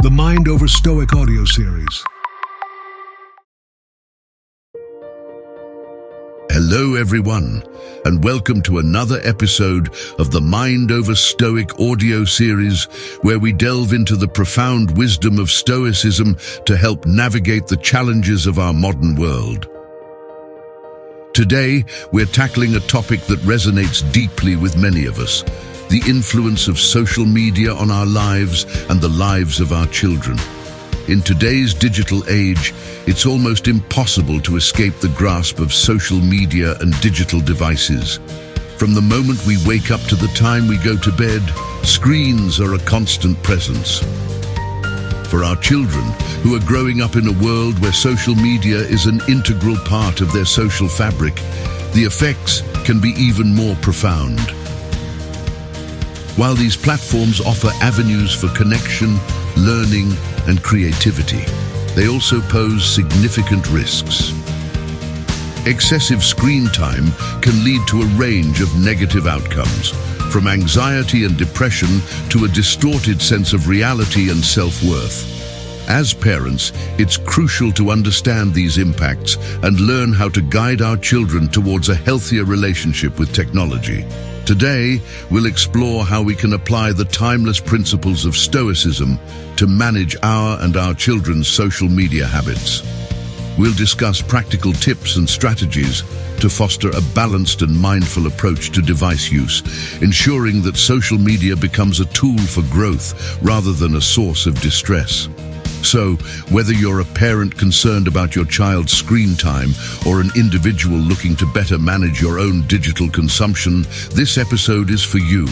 the Mind Over Stoic audio series. Hello everyone, and welcome to another episode of the Mind Over Stoic audio series, where we delve into the profound wisdom of Stoicism to help navigate the challenges of our modern world. Today, we're tackling a topic that resonates deeply with many of us: the influence of social media on our lives and the lives of our children. In today's digital age, it's almost impossible to escape the grasp of social media and digital devices. From the moment we wake up to the time we go to bed, screens are a constant presence. For our children, who are growing up in a world where social media is an integral part of their social fabric, the effects can be even more profound. While these platforms offer avenues for connection, learning, and creativity, they also pose significant risks. Excessive screen time can lead to a range of negative outcomes, from anxiety and depression to a distorted sense of reality and self-worth. As parents, it's crucial to understand these impacts and learn how to guide our children towards a healthier relationship with technology. Today, we'll explore how we can apply the timeless principles of Stoicism to manage our and our children's social media habits. We'll discuss practical tips and strategies to foster a balanced and mindful approach to device use, ensuring that social media becomes a tool for growth rather than a source of distress. So, whether you're a parent concerned about your child's screen time or an individual looking to better manage your own digital consumption, this episode is for you.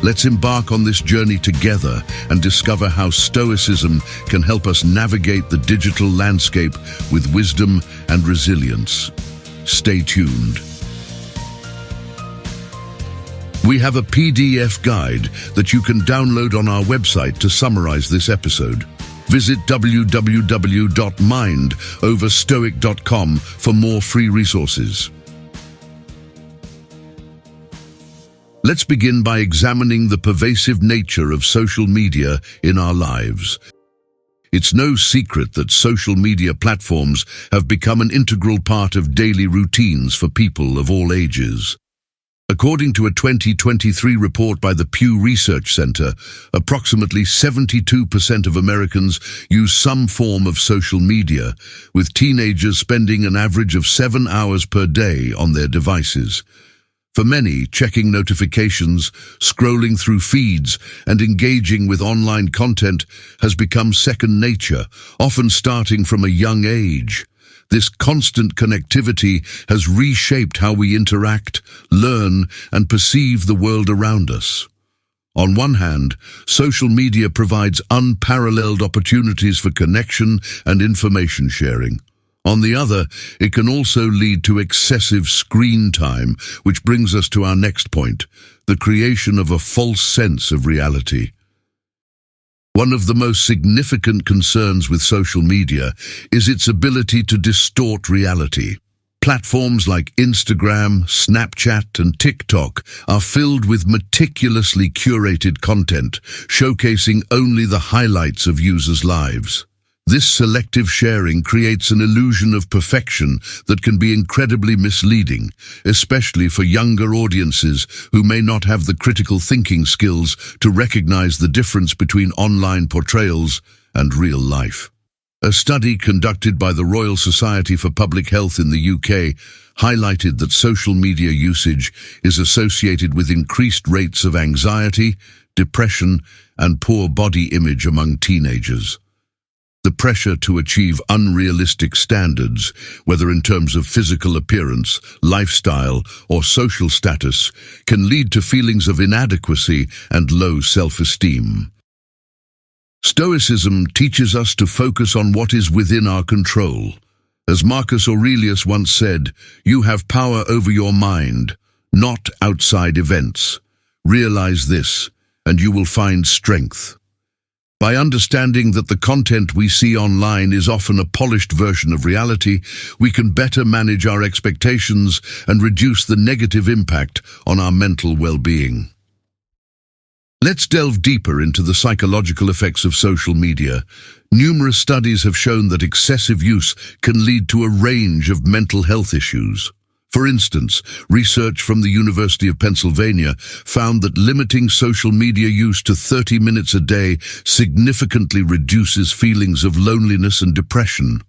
Let's embark on this journey together and discover how Stoicism can help us navigate the digital landscape with wisdom and resilience. Stay tuned. We have a PDF guide that you can download on our website to summarize this episode. Visit www.mindoverstoic.com for more free resources. Let's begin by examining the pervasive nature of social media in our lives. It's no secret that social media platforms have become an integral part of daily routines for people of all ages. According to a 2023 report by the Pew Research Center, approximately 72% of Americans use some form of social media, with teenagers spending an average of 7 hours per day on their devices. For many, checking notifications, scrolling through feeds, and engaging with online content has become second nature, often starting from a young age. This constant connectivity has reshaped how we interact, learn, and perceive the world around us. On one hand, social media provides unparalleled opportunities for connection and information sharing. On the other, it can also lead to excessive screen time, which brings us to our next point: the creation of a false sense of reality. One of the most significant concerns with social media is its ability to distort reality. Platforms like Instagram, Snapchat, and TikTok are filled with meticulously curated content, showcasing only the highlights of users' lives. This selective sharing creates an illusion of perfection that can be incredibly misleading, especially for younger audiences who may not have the critical thinking skills to recognize the difference between online portrayals and real life. A study conducted by the Royal Society for Public Health in the UK highlighted that social media usage is associated with increased rates of anxiety, depression, and poor body image among teenagers. The pressure to achieve unrealistic standards, whether in terms of physical appearance, lifestyle, or social status, can lead to feelings of inadequacy and low self-esteem. Stoicism teaches us to focus on what is within our control. As Marcus Aurelius once said, "You have power over your mind, not outside events. Realize this, and you will find strength." By understanding that the content we see online is often a polished version of reality, we can better manage our expectations and reduce the negative impact on our mental well-being. Let's delve deeper into the psychological effects of social media. Numerous studies have shown that excessive use can lead to a range of mental health issues. For instance, research from the University of Pennsylvania found that limiting social media use to 30 minutes a day significantly reduces feelings of loneliness and depression.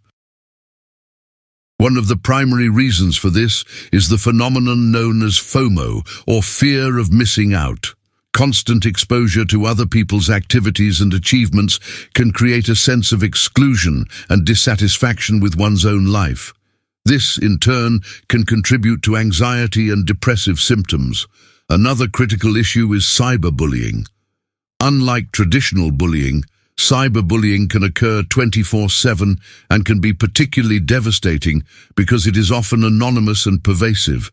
One of the primary reasons for this is the phenomenon known as FOMO, or fear of missing out. Constant exposure to other people's activities and achievements can create a sense of exclusion and dissatisfaction with one's own life. This, in turn, can contribute to anxiety and depressive symptoms. Another critical issue is cyberbullying. Unlike traditional bullying, cyberbullying can occur 24/7 and can be particularly devastating because it is often anonymous and pervasive.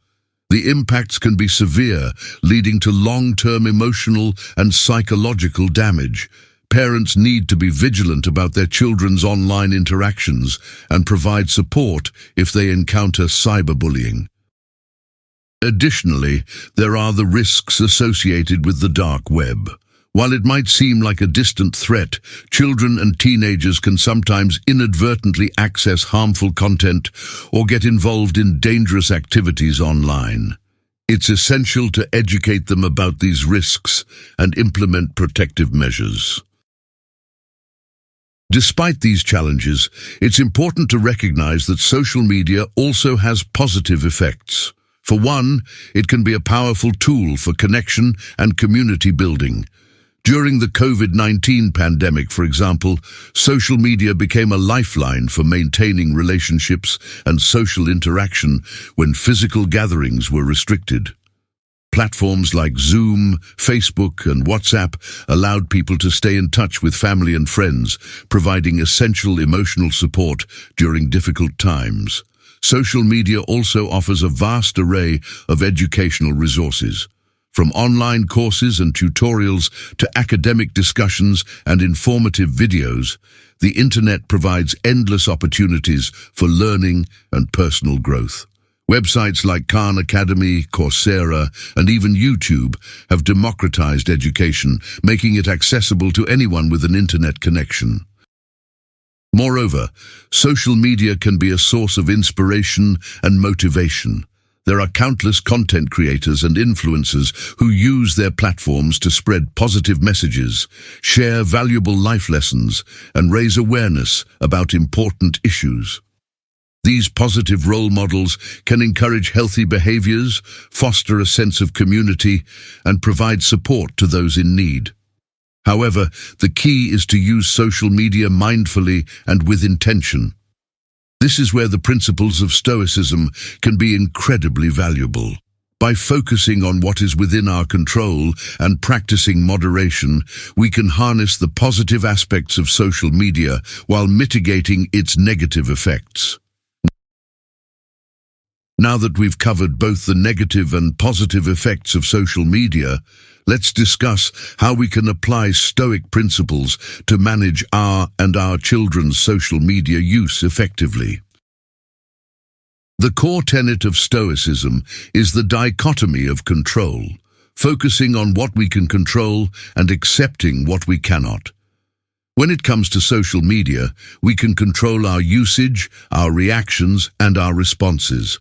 The impacts can be severe, leading to long-term emotional and psychological damage. Parents need to be vigilant about their children's online interactions and provide support if they encounter cyberbullying. Additionally, there are the risks associated with the dark web. While it might seem like a distant threat, children and teenagers can sometimes inadvertently access harmful content or get involved in dangerous activities online. It's essential to educate them about these risks and implement protective measures. Despite these challenges, it's important to recognize that social media also has positive effects. For one, it can be a powerful tool for connection and community building. During the COVID-19 pandemic, for example, social media became a lifeline for maintaining relationships and social interaction when physical gatherings were restricted. Platforms like Zoom, Facebook, and WhatsApp allowed people to stay in touch with family and friends, providing essential emotional support during difficult times. Social media also offers a vast array of educational resources. From online courses and tutorials to academic discussions and informative videos, the Internet provides endless opportunities for learning and personal growth. Websites like Khan Academy, Coursera, and even YouTube have democratized education, making it accessible to anyone with an Internet connection. Moreover, social media can be a source of inspiration and motivation. There are countless content creators and influencers who use their platforms to spread positive messages, share valuable life lessons, and raise awareness about important issues. These positive role models can encourage healthy behaviors, foster a sense of community, and provide support to those in need. However, the key is to use social media mindfully and with intention. This is where the principles of Stoicism can be incredibly valuable. By focusing on what is within our control and practicing moderation, we can harness the positive aspects of social media while mitigating its negative effects. Now that we've covered both the negative and positive effects of social media, let's discuss how we can apply Stoic principles to manage our and our children's social media use effectively. The core tenet of Stoicism is the dichotomy of control, focusing on what we can control and accepting what we cannot. When it comes to social media, we can control our usage, our reactions, and our responses.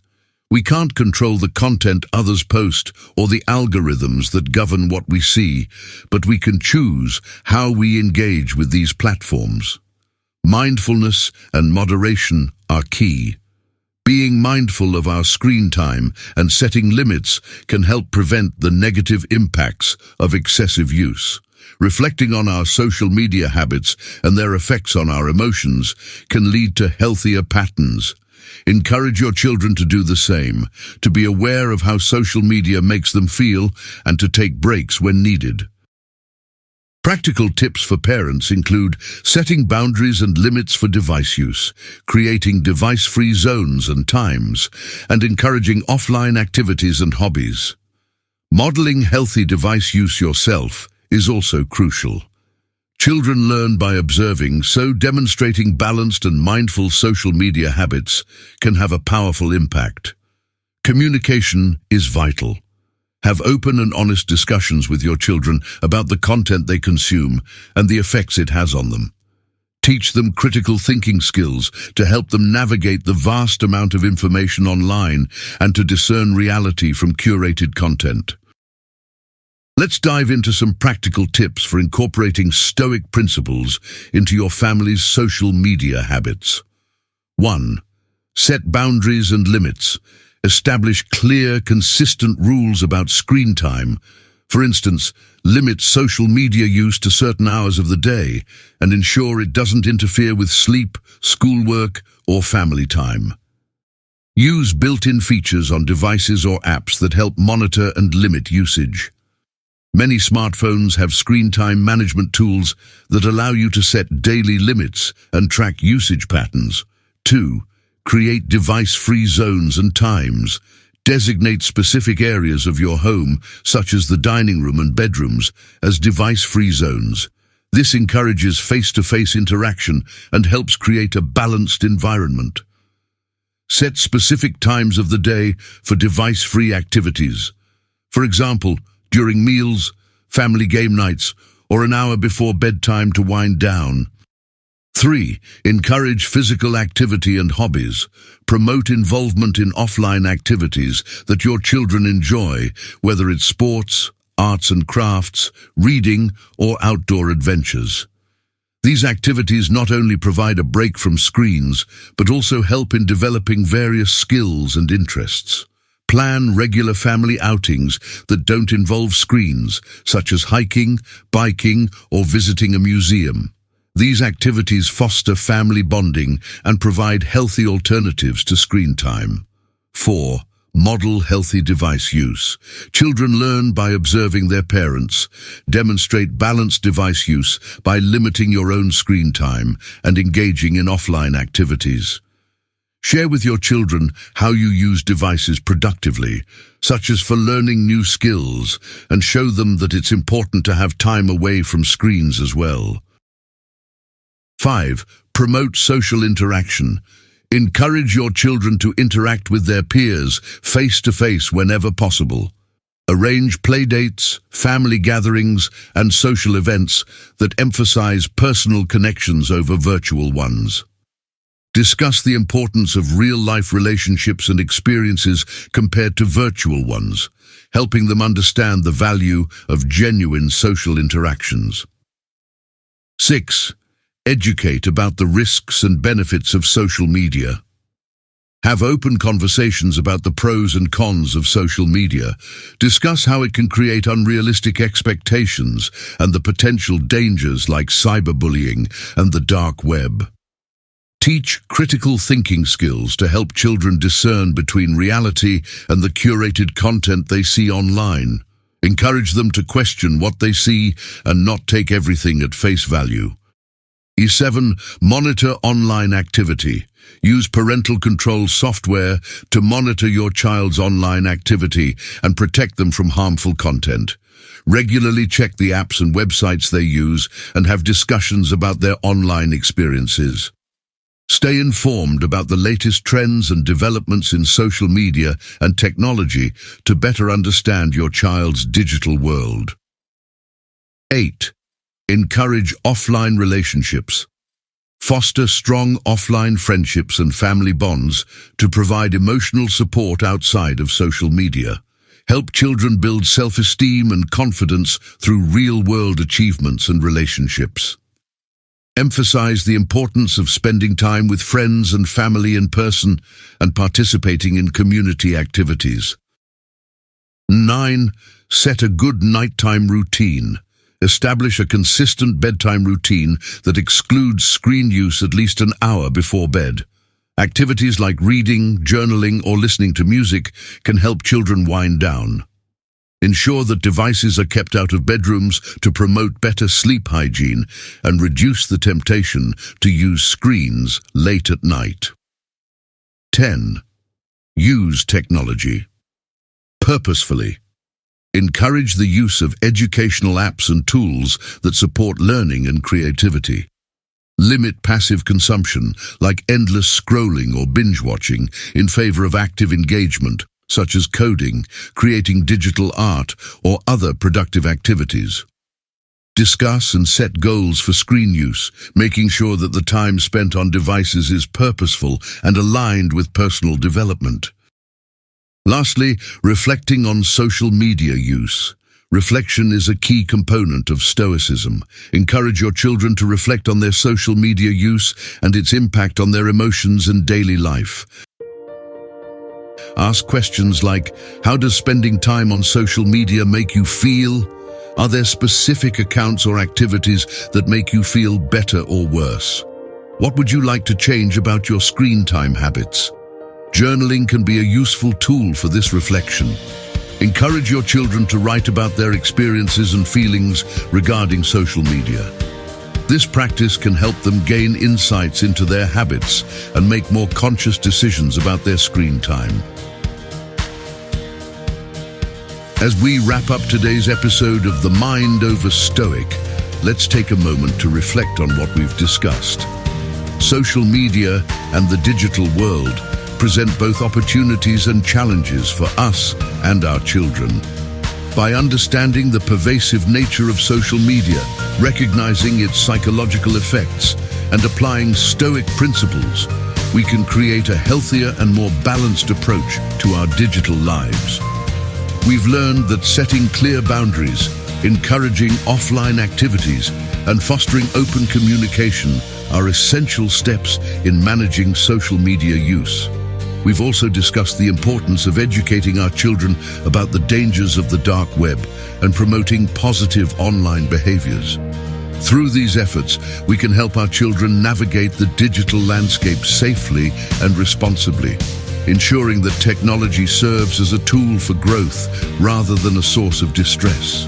We can't control the content others post or the algorithms that govern what we see, but we can choose how we engage with these platforms. Mindfulness and moderation are key. Being mindful of our screen time and setting limits can help prevent the negative impacts of excessive use. Reflecting on our social media habits and their effects on our emotions can lead to healthier patterns. Encourage your children to do the same, to be aware of how social media makes them feel and to take breaks when needed. Practical tips for parents include setting boundaries and limits for device use, creating device-free zones and times, and encouraging offline activities and hobbies. Modeling healthy device use yourself is also crucial. Children learn by observing, so demonstrating balanced and mindful social media habits can have a powerful impact. Communication is vital. Have open and honest discussions with your children about the content they consume and the effects it has on them. Teach them critical thinking skills to help them navigate the vast amount of information online and to discern reality from curated content. Let's dive into some practical tips for incorporating Stoic principles into your family's social media habits. 1. Set boundaries and limits. Establish clear, consistent rules about screen time. For instance, limit social media use to certain hours of the day and ensure it doesn't interfere with sleep, schoolwork, or family time. Use built-in features on devices or apps that help monitor and limit usage. Many smartphones have screen time management tools that allow you to set daily limits and track usage patterns. 2. Create device-free zones and times. Designate specific areas of your home, such as the dining room and bedrooms, as device-free zones. This encourages face-to-face interaction and helps create a balanced environment. Set specific times of the day for device-free activities. For example, during meals, family game nights, or an hour before bedtime to wind down. 3. Encourage physical activity and hobbies. Promote involvement in offline activities that your children enjoy, whether it's sports, arts and crafts, reading, or outdoor adventures. These activities not only provide a break from screens, but also help in developing various skills and interests. Plan regular family outings that don't involve screens, such as hiking, biking, or visiting a museum. These activities foster family bonding and provide healthy alternatives to screen time. 4. Model healthy device use. Children learn by observing their parents. Demonstrate balanced device use by limiting your own screen time and engaging in offline activities. Share with your children how you use devices productively, such as for learning new skills, and show them that it's important to have time away from screens as well. 5. Promote social interaction. Encourage your children to interact with their peers face-to-face whenever possible. Arrange playdates, family gatherings, and social events that emphasize personal connections over virtual ones. Discuss the importance of real-life relationships and experiences compared to virtual ones, helping them understand the value of genuine social interactions. 6. Educate about the risks and benefits of social media. Have open conversations about the pros and cons of social media. Discuss how it can create unrealistic expectations and the potential dangers like cyberbullying and the dark web. Teach critical thinking skills to help children discern between reality and the curated content they see online. Encourage them to question what they see and not take everything at face value. 7. Monitor online activity. Use parental control software to monitor your child's online activity and protect them from harmful content. Regularly check the apps and websites they use and have discussions about their online experiences. Stay informed about the latest trends and developments in social media and technology to better understand your child's digital world. 8. Encourage offline relationships. Foster strong offline friendships and family bonds to provide emotional support outside of social media. Help children build self-esteem and confidence through real-world achievements and relationships. Emphasize the importance of spending time with friends and family in person and participating in community activities. 9. Set a good nighttime routine. Establish a consistent bedtime routine that excludes screen use at least an hour before bed. Activities like reading, journaling, or listening to music can help children wind down. Ensure that devices are kept out of bedrooms to promote better sleep hygiene and reduce the temptation to use screens late at night. 10. Use technology purposefully. Encourage the use of educational apps and tools that support learning and creativity. Limit passive consumption, like endless scrolling or binge-watching, in favor of active engagement, such as coding, creating digital art, or other productive activities. Discuss and set goals for screen use, making sure that the time spent on devices is purposeful and aligned with personal development. Lastly, reflecting on social media use. Reflection is a key component of Stoicism. Encourage your children to reflect on their social media use and its impact on their emotions and daily life. Ask questions like, how does spending time on social media make you feel? Are there specific accounts or activities that make you feel better or worse? What would you like to change about your screen time habits? Journaling can be a useful tool for this reflection. Encourage your children to write about their experiences and feelings regarding social media. This practice can help them gain insights into their habits and make more conscious decisions about their screen time. As we wrap up today's episode of The Mind Over Stoic, let's take a moment to reflect on what we've discussed. Social media and the digital world present both opportunities and challenges for us and our children. By understanding the pervasive nature of social media, recognizing its psychological effects, and applying Stoic principles, we can create a healthier and more balanced approach to our digital lives. We've learned that setting clear boundaries, encouraging offline activities, and fostering open communication are essential steps in managing social media use. We've also discussed the importance of educating our children about the dangers of the dark web and promoting positive online behaviors. Through these efforts, we can help our children navigate the digital landscape safely and responsibly, ensuring that technology serves as a tool for growth rather than a source of distress.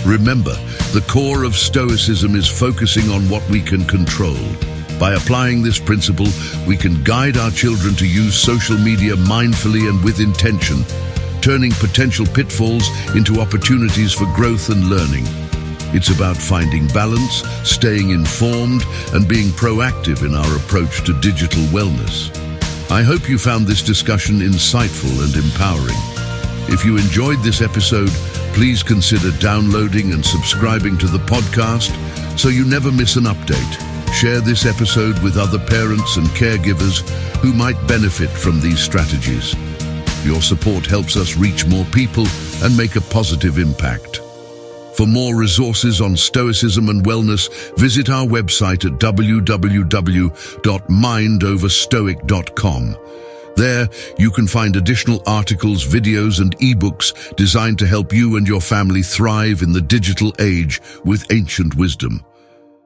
Remember, the core of Stoicism is focusing on what we can control. By applying this principle, we can guide our children to use social media mindfully and with intention, turning potential pitfalls into opportunities for growth and learning. It's about finding balance, staying informed, and being proactive in our approach to digital wellness. I hope you found this discussion insightful and empowering. If you enjoyed this episode, please consider downloading and subscribing to the podcast so you never miss an update. Share this episode with other parents and caregivers who might benefit from these strategies. Your support helps us reach more people and make a positive impact. For more resources on Stoicism and wellness, visit our website at www.mindoverstoic.com. There, you can find additional articles, videos, and ebooks designed to help you and your family thrive in the digital age with ancient wisdom.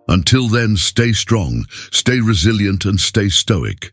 Until then, stay strong, stay resilient, and stay stoic.